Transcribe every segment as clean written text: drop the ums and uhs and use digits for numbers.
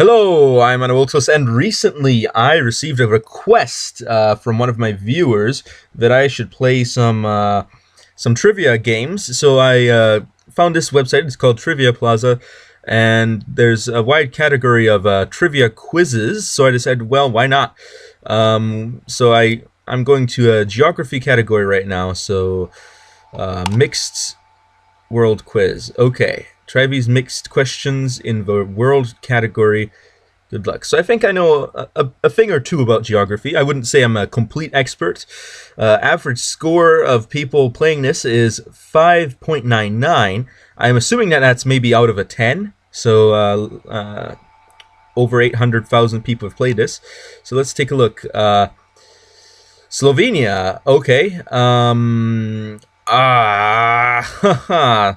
Hello, I'm Anawoltos, and recently I received a request from one of my viewers that I should play some trivia games. So I found this website. It's called Trivia Plaza, and there's a wide category of trivia quizzes. So I decided, well, why not? So I'm going to a geography category right now. So mixed world quiz. Okay. Try these mixed questions in the world category. Good luck. So I think I know a thing or two about geography. I wouldn't say I'm a complete expert. Average score of people playing this is 5.99. I'm assuming that that's maybe out of a 10. So over 800,000 people have played this. So let's take a look. Slovenia. Okay. Haha.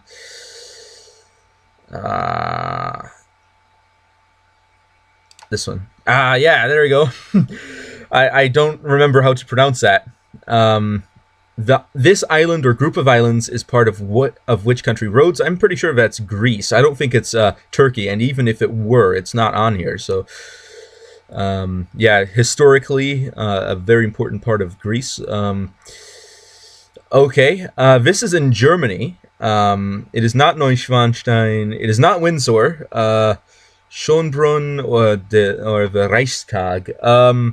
This one. Yeah, there we go. I don't remember how to pronounce that. This island or group of islands is part of which country? Rhodes. I'm pretty sure that's Greece. I don't think it's Turkey, and even if it were, it's not on here. So yeah, historically a very important part of Greece. Okay, this is in Germany. It is not Neuschwanstein. It is not Windsor. Schönbrunn or the Reichstag. I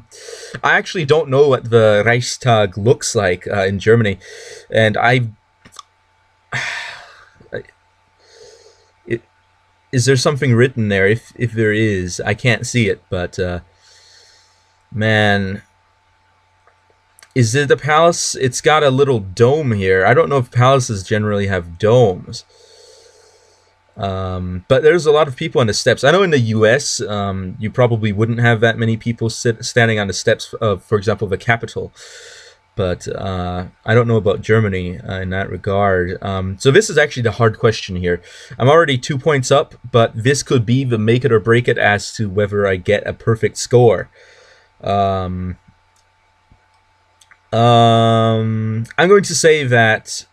actually don't know what the Reichstag looks like in Germany, and is there something written there? If there is, I can't see it, but man. Is it a palace? It's got a little dome here. I don't know if palaces generally have domes. But there's a lot of people on the steps. I know in the US, you probably wouldn't have that many people standing on the steps of, for example, the Capitol. But I don't know about Germany in that regard. So this is actually the hard question here. I'm already 2 points up, but this could be the make it or break it as to whether I get a perfect score. I'm going to say that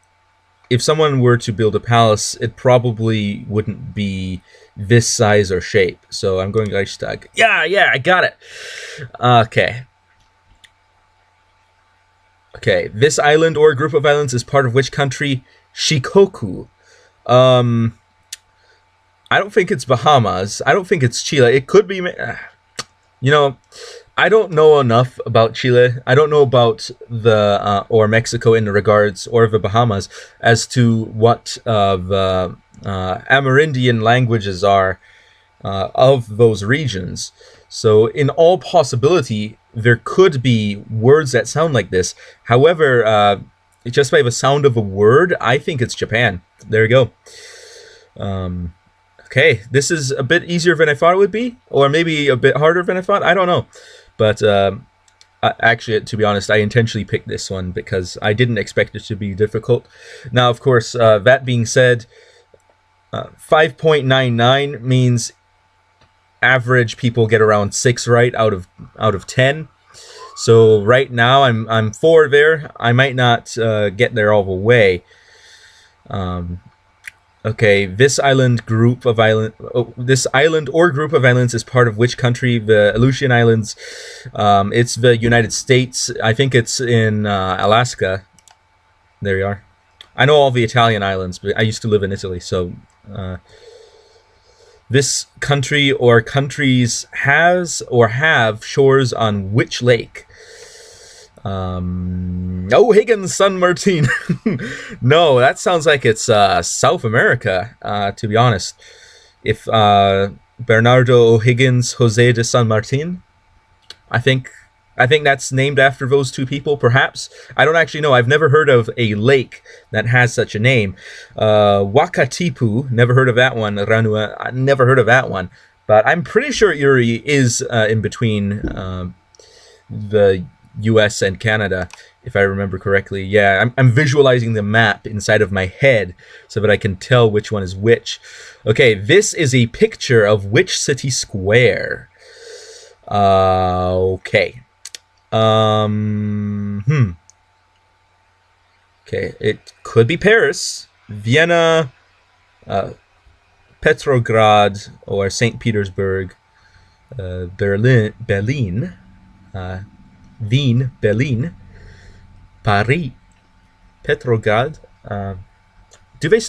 if someone were to build a palace, it probably wouldn't be this size or shape. So I'm going Reichstag. Yeah, I got it. Okay. Okay, this island or group of islands is part of which country? Shikoku. I don't think it's Bahamas. I don't think it's Chile. It could be... You know... I don't know enough about Chile. I don't know about the or Mexico in regards, or the Bahamas, as to what the Amerindian languages are of those regions. So in all possibility, there could be words that sound like this. However, just by the sound of a word, I think it's Japan. There you go. Okay, this is a bit easier than I thought it would be, or maybe a bit harder than I thought. I don't know. But actually, to be honest, I intentionally picked this one because I didn't expect it to be difficult. Now, of course, that being said, 5.99 means average people get around 6 right out of 10. So right now, I'm 4 there. I might not get there all the way. Okay, this island or group of islands is part of which country? The Aleutian Islands. It's the United States. I think it's in Alaska. There you are. I know all the Italian islands, but I used to live in Italy, so this country or countries has or have shores on which lake? O'Higgins, San Martin. No, that sounds like it's South America, to be honest. If Bernardo O'Higgins, Jose de San Martin, I think that's named after those two people, perhaps. I don't actually know. I've never heard of a lake that has such a name. Wakatipu, never heard of that one. Ranua, I never heard of that one. But I'm pretty sure Uri is in between the US and Canada, if I remember correctly. Yeah, I'm visualizing the map inside of my head so that I can tell which one is which. Okay, this is a picture of which city square? Okay. Okay, it could be Paris, Vienna, Petrograd, or St. Petersburg. Berlin, Wien, Berlin, Paris, Petrograd. Do they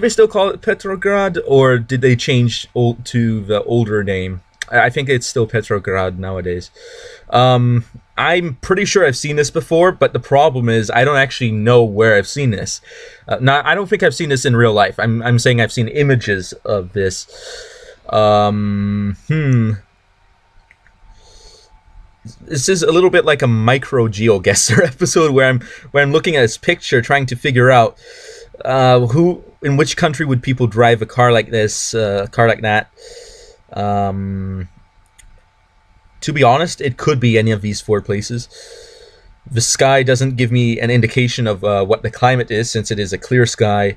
still call it Petrograd, or did they change to the older name? I think it's still Petrograd nowadays. I'm pretty sure I've seen this before, but the problem is I don't actually know where I've seen this. I don't think I've seen this in real life. I'm saying I've seen images of this. This is a little bit like a micro GeoGuessr episode where I'm looking at this picture trying to figure out in which country would people drive a car like this, a car like that. To be honest, it could be any of these 4 places. The sky doesn't give me an indication of what the climate is, since it is a clear sky.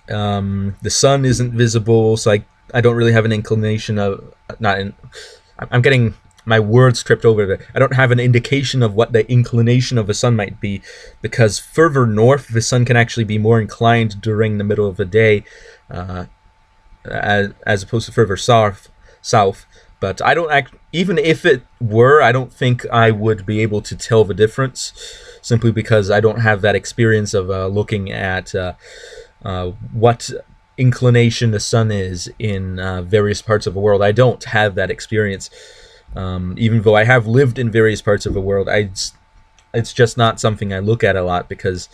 The sun isn't visible, so I don't really have an inclination of... I'm getting my words tripped over there. I don't have an indication of what the inclination of the sun might be, because further north, the sun can actually be more inclined during the middle of the day, as opposed to further south. But I don't even if it were, I don't think I would be able to tell the difference, simply because I don't have that experience of looking at what inclination the sun is in various parts of the world. I don't have that experience. Even though I have lived in various parts of the world, it's just not something I look at a lot, because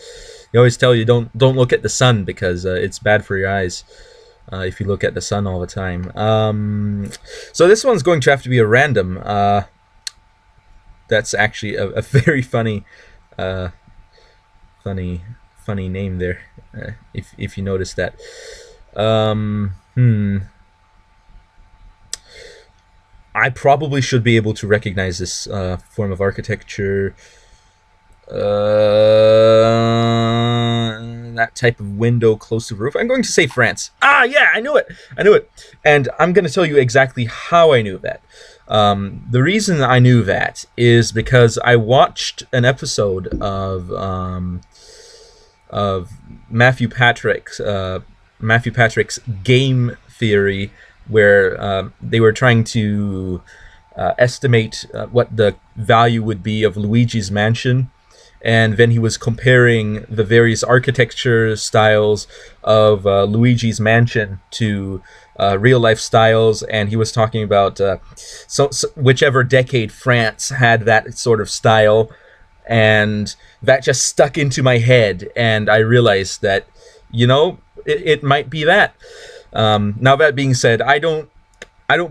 they always tell you don't look at the sun, because it's bad for your eyes. If you look at the sun all the time. So this one's going to have to be a random. That's actually a very funny name there, if you notice that. I probably should be able to recognize this form of architecture. That type of window close to the roof. I'm going to say France. Yeah, I knew it. And I'm going to tell you exactly how I knew that. The reason I knew that is because I watched an episode of Matthew Patrick's Game Theory, where they were trying to estimate what the value would be of Luigi's Mansion. And then he was comparing the various architecture styles of Luigi's Mansion to real-life styles, and he was talking about so whichever decade France had that sort of style, and that just stuck into my head, and I realized that, it might be that. Now, that being said, I don't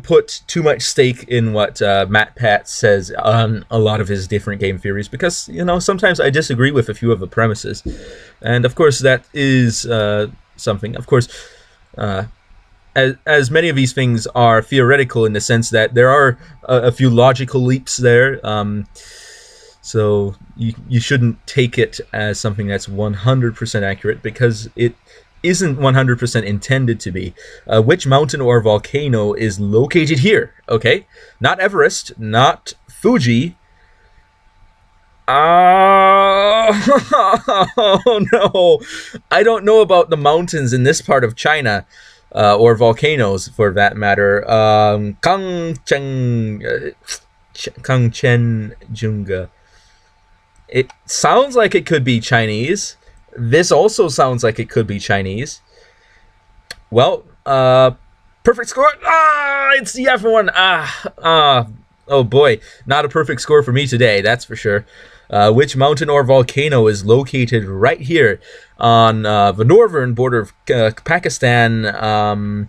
put too much stake in what MatPat says on a lot of his different game theories, because, sometimes I disagree with a few of the premises. And, of course, that is something. Of course, as many of these things are theoretical in the sense that there are a few logical leaps there. So you shouldn't take it as something that's 100% accurate, because it isn't 100% intended to be. Which mountain or volcano is located here? Okay, not Everest, not Fuji. Oh no, I don't know about the mountains in this part of China, or volcanoes for that matter. Kangchenjunga. It sounds like it could be Chinese. This also sounds like it could be Chinese. Well, perfect score. It's the F1. Oh boy, not a perfect score for me today, that's for sure. Which mountain or volcano is located right here on the northern border of Pakistan?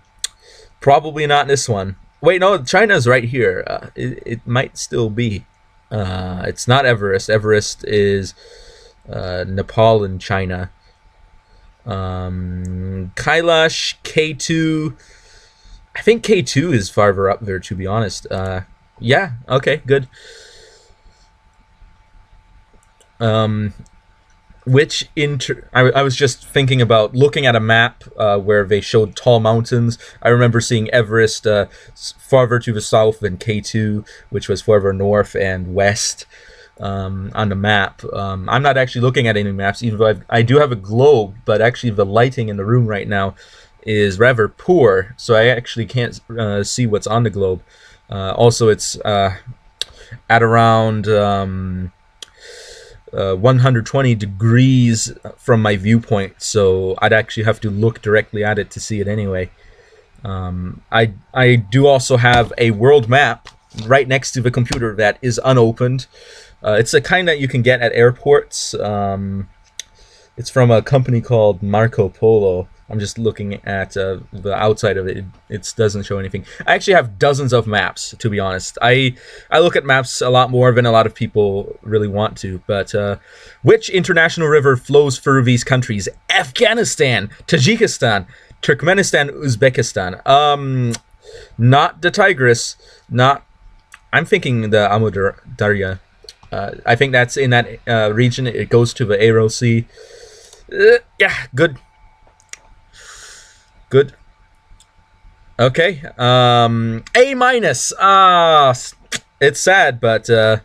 Probably not this one. Wait, no, China's right here. It might still be. It's not Everest. Everest is Nepal and China. Kailash, K2. I think K2 is farther up there, to be honest. Yeah, okay, good. I was just thinking about looking at a map where they showed tall mountains. I remember seeing Everest farther to the south than K2, which was farther north and west on the map. I'm not actually looking at any maps, even though I do have a globe, but actually the lighting in the room right now is rather poor, so I actually can't see what's on the globe. Also, it's at around 120 degrees from my viewpoint, so I'd actually have to look directly at it to see it anyway. I do also have a world map right next to the computer that is unopened. It's a kind that you can get at airports. It's from a company called Marco Polo. I'm just looking at the outside of it. It doesn't show anything. I actually have dozens of maps, to be honest. I look at maps a lot more than a lot of people really want to. But which international river flows through these countries? Afghanistan, Tajikistan, Turkmenistan, Uzbekistan. Not the Tigris. Not. I'm thinking the Amur Darya. I think that's in that region. It goes to the Aral Sea. Yeah, good. Good. Okay. A minus. It's sad, but I'm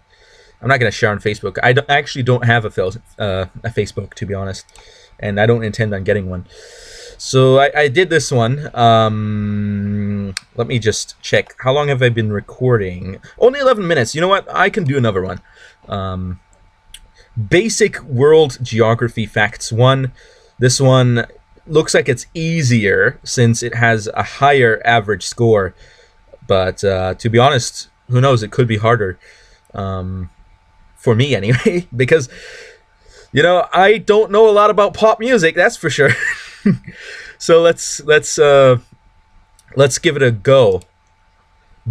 not gonna share on Facebook. I actually don't have a Facebook, to be honest, and I don't intend on getting one. So I did this one. Let me just check. How long have I been recording? Only 11 minutes. You know what? I can do another one. Basic world geography facts 1. This one looks like it's easier since it has a higher average score. But to be honest, who knows? It could be harder. For me anyway. Because, you know, I don't know a lot about pop music, that's for sure. So let's give it a go.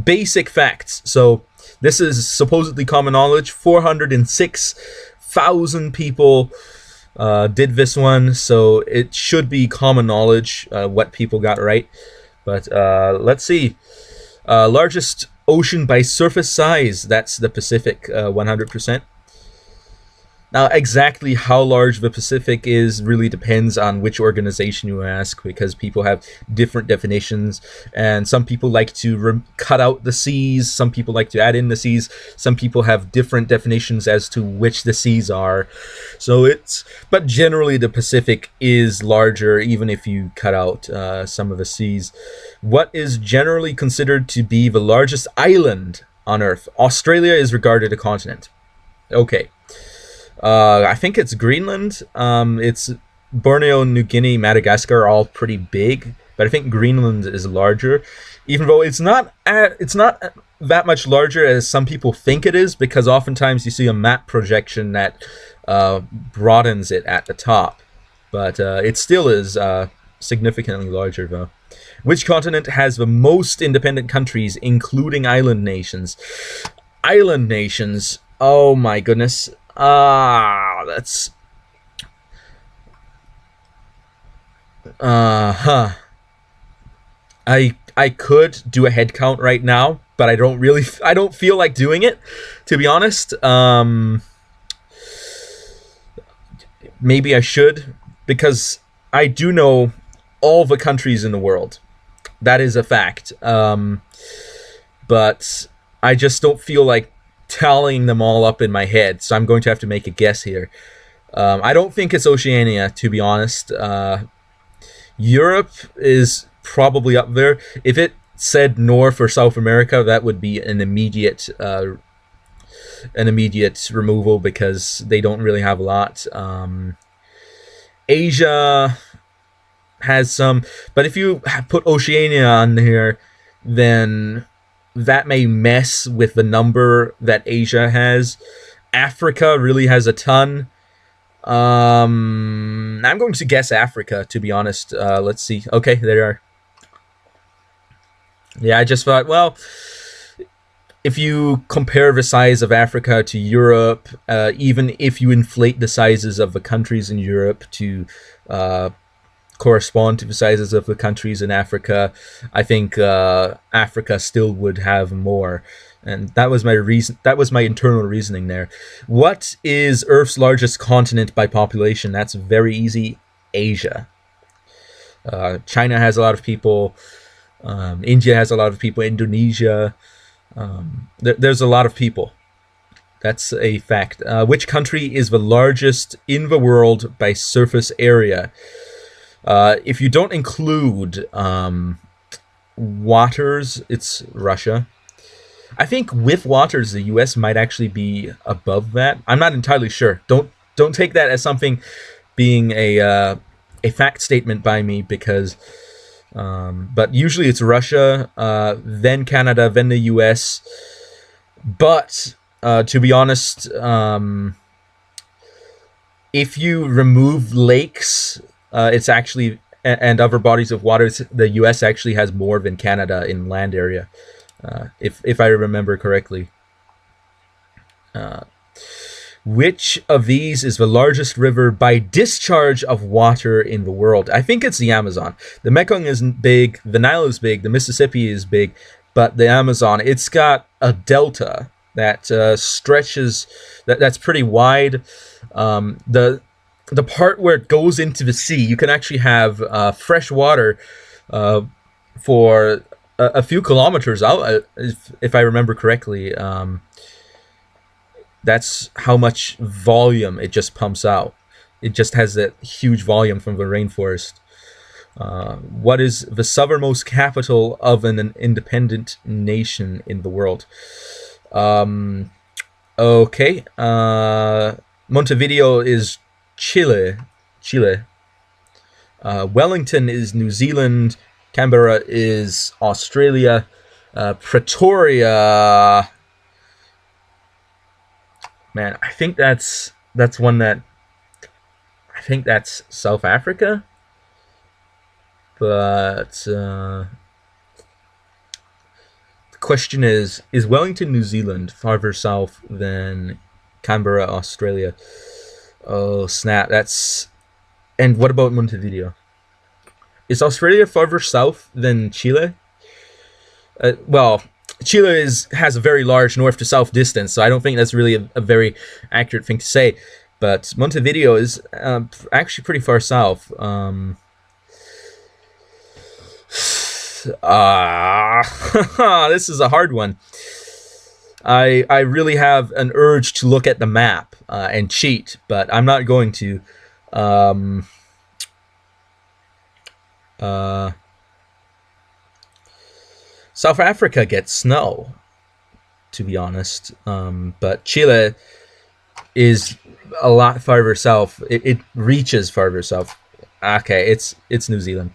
Basic facts. So this is supposedly common knowledge. 406,000 people did this one, so it should be common knowledge what people got right. But let's see. Largest ocean by surface size. That's the Pacific, 100%. Now, exactly how large the Pacific is really depends on which organization you ask, because people have different definitions, and some people like to cut out the seas, some people like to add in the seas, some people have different definitions as to which the seas are. So but generally the Pacific is larger, even if you cut out some of the seas. What is generally considered to be the largest island on Earth? Australia is regarded a continent. Okay. I think it's Greenland. It's Borneo, New Guinea, Madagascar are all pretty big, but I think Greenland is larger, even though it's not that much larger as some people think it is, because oftentimes you see a map projection that broadens it at the top, but it still is significantly larger though. Which continent has the most independent countries, including island nations? Island nations. Oh my goodness. That's I could do a head count right now, but I don't feel like doing it, to be honest. Maybe I should, because I do know all the countries in the world. That is a fact. But I just don't feel like tallying them all up in my head, so I'm going to have to make a guess here. I don't think it's Oceania, to be honest. Europe is probably up there. If it said North or South America, that would be an immediate removal, because they don't really have a lot. Asia has some, but if you put Oceania on here, then that may mess with the number that Asia has. Africa really has a ton. I'm going to guess Africa, to be honest. Let's see. Okay, there you are. Yeah, I just thought, well, if you compare the size of Africa to Europe, even if you inflate the sizes of the countries in Europe to correspond to the sizes of the countries in Africa, I think Africa still would have more. And that was my reason. That was my internal reasoning there. What is Earth's largest continent by population? That's very easy. Asia. China has a lot of people. India has a lot of people. Indonesia. There's a lot of people. That's a fact. Which country is the largest in the world by surface area? If you don't include waters, it's Russia. I think with waters, the U.S. might actually be above that. I'm not entirely sure. Don't take that as something being a fact statement by me, because but usually it's Russia, then Canada, then the U.S. But to be honest, if you remove lakes, it's actually and other bodies of water, the U.S. actually has more than Canada in land area, if I remember correctly. Which of these is the largest river by discharge of water in the world? I think it's the Amazon. The Mekong isn't big, the Nile is big, the Mississippi is big, but the Amazon, it's got a delta that stretches, that's pretty wide. The part where it goes into the sea, you can actually have fresh water for a few kilometers out, if I remember correctly. That's how much volume it just pumps out. It just has that huge volume from the rainforest. What is the southernmost capital of an independent nation in the world? Okay. Montevideo is Chile. Wellington is New Zealand. Canberra is Australia. Pretoria... Man, I think that's one that... I think that's South Africa. But the question is Wellington, New Zealand farther south than Canberra, Australia? Oh, snap. That's... And what about Montevideo? Is Australia farther south than Chile? Well... Chile has a very large north to south distance, so I don't think that's really a very accurate thing to say. But Montevideo is actually pretty far south. This is a hard one. I really have an urge to look at the map and cheat, but I'm not going to. South Africa gets snow, to be honest, but Chile is a lot farther south. It reaches farther south. Okay, it's New Zealand.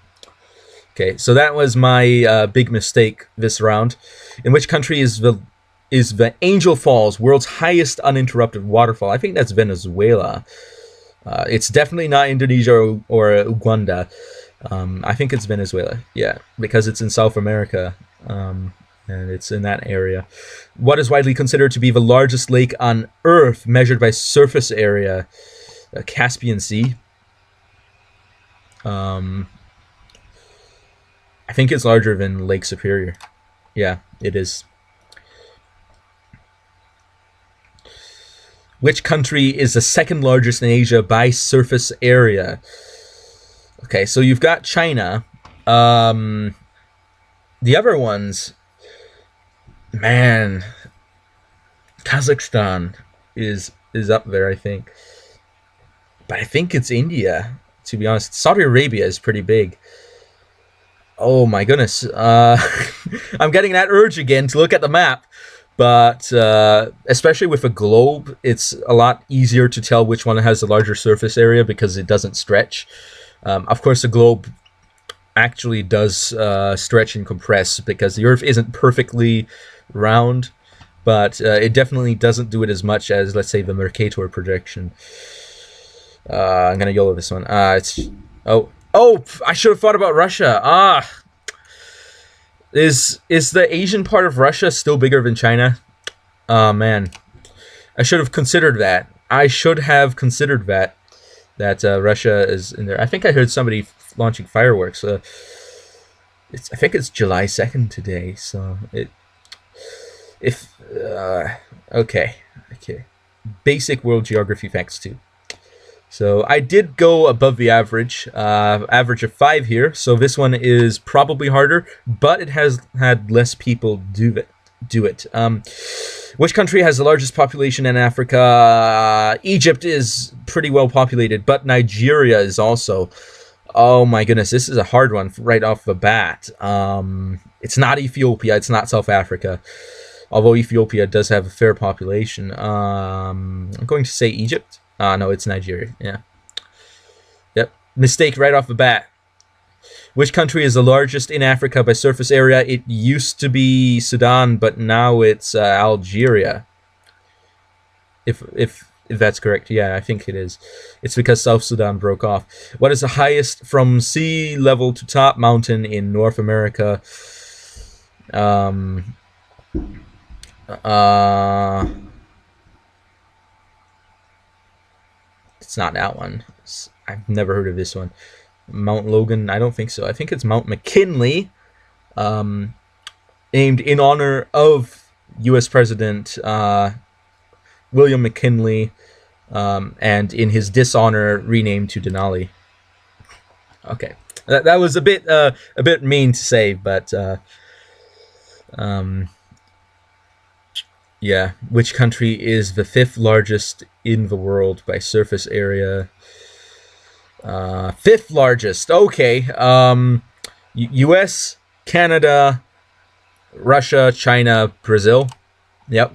Okay, so that was my big mistake this round. In which country is the Angel Falls, world's highest uninterrupted waterfall? I think that's Venezuela. It's definitely not Indonesia or Uganda. I think it's Venezuela. Yeah, because it's in South America. And it's in that area. What is widely considered to be the largest lake on Earth measured by surface area? Caspian Sea. I think it's larger than Lake Superior. Yeah, it is. Which country is the second largest in Asia by surface area? Okay, so you've got China. The other ones, man, Kazakhstan is up there, I think. But I think it's India, to be honest. Saudi Arabia is pretty big. Oh my goodness. I'm getting that urge again to look at the map. But especially with a globe, it's a lot easier to tell which one has the larger surface area because it doesn't stretch. Of course, the globe actually does stretch and compress because the Earth isn't perfectly round, but it definitely doesn't do it as much as, let's say, the Mercator projection. I'm gonna YOLO this one. It's I should have thought about Russia. Is the Asian part of Russia still bigger than China? Oh man, I should have considered that. That Russia is in there. I think I heard somebody launching fireworks. I think it's July 2nd today. So okay. Basic world geography facts too. So I did go above the average of 5 here. So this one is probably harder, but it has had less people do it. Which country has the largest population in Africa? Egypt is pretty well populated, but Nigeria is also. Oh my goodness, this is a hard one right off the bat. It's not Ethiopia. It's not South Africa. Although Ethiopia does have a fair population. I'm going to say Egypt. No, it's Nigeria. Yeah. Yep. Mistake right off the bat. Which country is the largest in Africa by surface area? It used to be Sudan, but now it's Algeria. If that's correct. Yeah, I think it is. It's because South Sudan broke off. What is the highest from sea level to top mountain in North America? It's not that one. I've never heard of this one. Mount Logan? I don't think so. I think it's Mount McKinley, named in honor of U.S. President William McKinley, and in his dishonor renamed to Denali. Okay, that was a bit mean to say, but yeah. Which country is the 5th largest in the world by surface area? 5th largest. Okay. U.S., Canada, Russia, China, Brazil. Yep.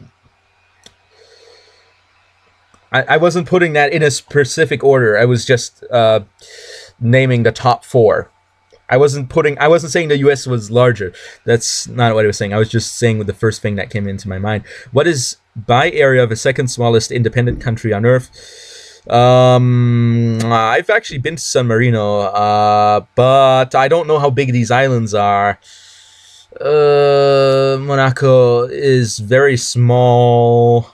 I wasn't putting that in a specific order. I was just naming the top 4. I wasn't saying the US was larger. That's not what I was saying. I was just saying the first thing that came into my mind. What is by area the 2nd smallest independent country on Earth? I've actually been to San Marino, but I don't know how big these islands are. Monaco is very small.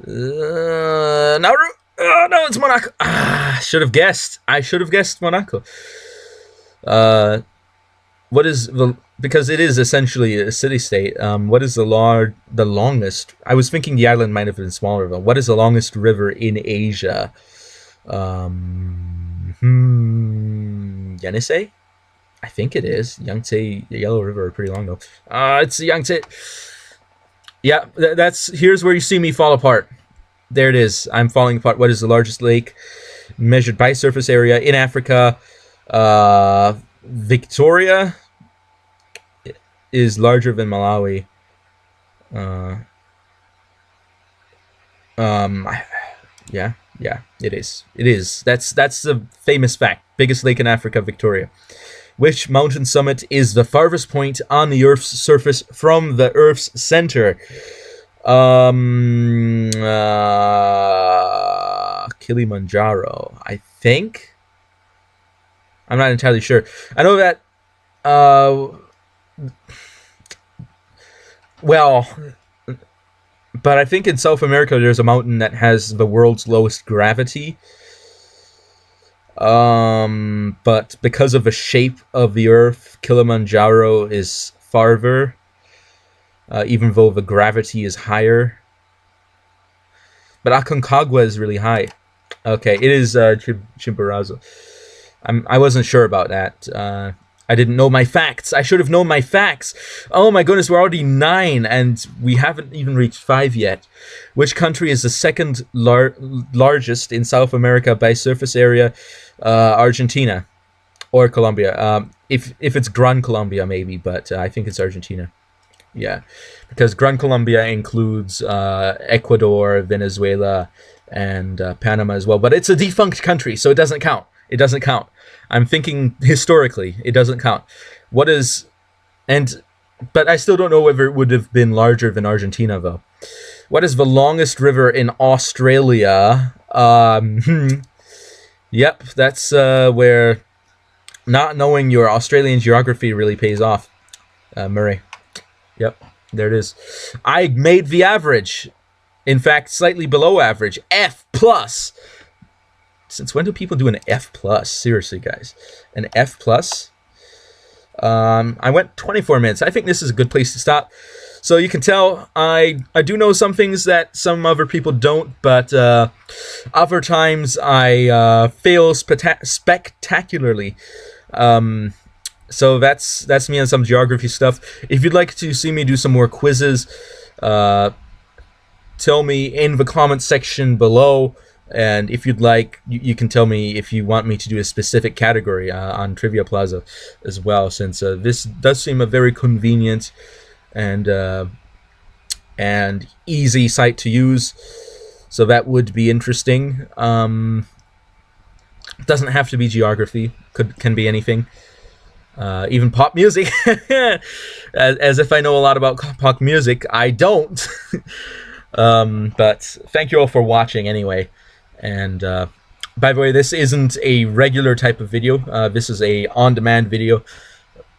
Nauru? No, it's Monaco. I should have guessed. I should have guessed Monaco. What is because it is essentially a city-state. What is the longest? I was thinking the island might have been smaller though. What is the longest river in Asia? Yenisei? I think it is. Yangtze, the Yellow River, are pretty long though. It's the Yangtze. Yeah, here's where you see me fall apart. There it is. I'm falling apart. What is the largest lake measured by surface area in Africa? Victoria is larger than Malawi. Yeah, it is. It is. That's the famous fact. Biggest lake in Africa, Victoria. Which mountain summit is the farthest point on the Earth's surface from the Earth's center? Kilimanjaro, I think. I'm not entirely sure. I know that, well, but I think in South America there's a mountain that has the world's lowest gravity. But because of the shape of the Earth, Kilimanjaro is farther, even though the gravity is higher. But Aconcagua is really high. Okay, it is Chimborazo. I wasn't sure about that. I didn't know my facts. I should have known my facts. Oh my goodness, we're already 9, and we haven't even reached 5 yet. Which country is the 2nd largest in South America by surface area? Argentina or Colombia. If it's Gran Colombia, maybe, but I think it's Argentina. Yeah, because Gran Colombia includes Ecuador, Venezuela, and Panama as well. But it's a defunct country, so it doesn't count. It doesn't count. I'm thinking historically, it doesn't count. But I still don't know whether it would have been larger than Argentina, though. What is the longest river in Australia? Yep, that's where not knowing your Australian geography really pays off. Murray. Yep, there it is. I made the average. In fact, slightly below average. F+. Since when do people do an F+? Seriously, guys. An F+? I went 24 minutes. I think this is a good place to stop. So you can tell I do know some things that some other people don't, but other times I fail spectacularly. So that's me on some geography stuff. If you'd like to see me do some more quizzes, tell me in the comment section below. And if you'd like, you can tell me if you want me to do a specific category on Trivia Plaza as well, since this does seem a very convenient and easy site to use. So that would be interesting. Doesn't have to be geography. Can be anything. Even pop music. as if I know a lot about pop music. I don't. But thank you all for watching anyway. And by the way, this isn't a regular type of video. This is a on-demand video.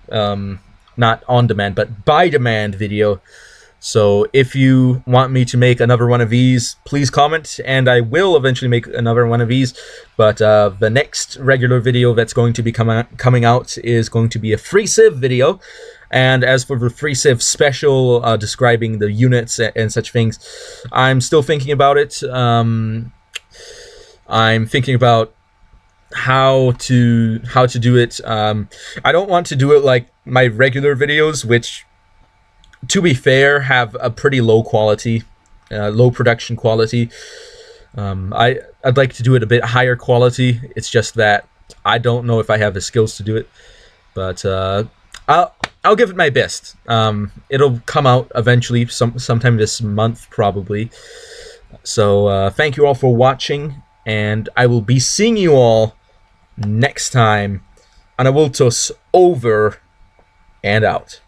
Not on-demand, but by-demand video. So if you want me to make another one of these, please comment, and I will eventually make another one of these. But the next regular video that's going to be coming out is going to be a FreeCiv video. And as for the FreeCiv special describing the units and such things, I'm still thinking about it. I'm thinking about how to do it. I don't want to do it like my regular videos, which, to be fair, have a pretty low quality, low production quality. I'd like to do it a bit higher quality. It's just that I don't know if I have the skills to do it, but I'll give it my best. It'll come out eventually, sometime this month probably. So thank you all for watching, and I will be seeing you all next time on Awultos over and out.